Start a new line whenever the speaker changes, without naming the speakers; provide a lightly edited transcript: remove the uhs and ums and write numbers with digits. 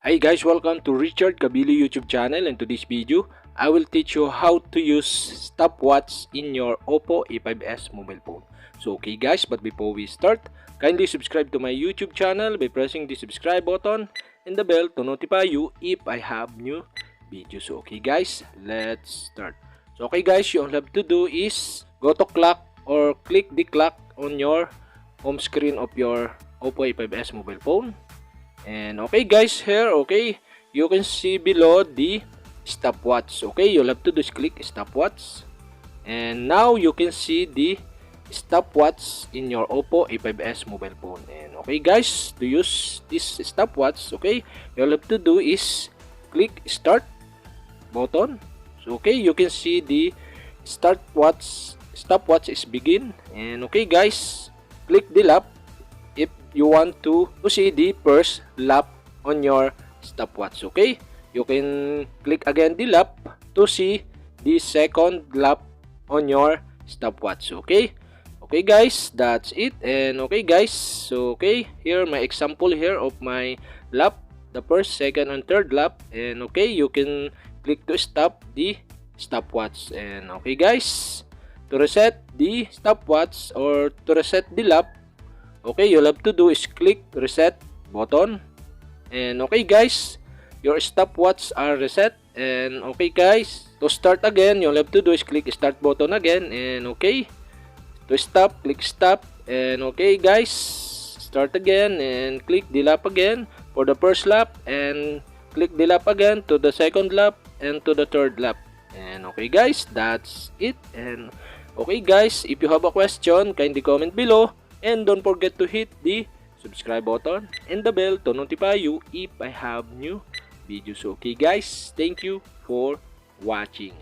Hi guys, welcome to Richard Cabile YouTube channel. In today's video, I will teach you how to use stopwatch in your OPPO A5s mobile phone. So okay guys, but before we start, kindly subscribe to my YouTube channel by pressing the subscribe button and the bell to notify you if I have new videos. So okay guys, let's start. So okay guys, you all have to do is go to clock or click the clock on your home screen of your OPPO A5s mobile phone. And okay guys, here okay, you can see below the stopwatch. Okay, you'll have to just click stopwatch, and now you can see the stopwatch in your OPPO A5s mobile phone. And okay guys, to use this stopwatch, okay, you'll have to do is click start button. So okay, you can see the stopwatch is begin. And okay guys, click the lap if you want to see the first lap on your stopwatch. Okay, you can click again the lap to see the second lap on your stopwatch. Okay guys, that's it. And okay guys, so okay, here my example here of my lap, the first, second, and third lap. And okay, you can click to stop the stopwatch. And okay guys, to reset the stopwatch or to reset the lap, okay, you'll have to do is click reset button. And okay guys, your stopwatch are reset. And okay guys, to start again, you'll have to do is click start button again. And okay, to stop, click stop. And okay guys, start again and click the lap again for the first lap, and click the lap again to the second lap and to the third lap. And okay guys, that's it. And okay guys, if you have a question, kindly comment below. And don't forget to hit the subscribe button and the bell to notify you if I have new videos. Okay guys, thank you for watching.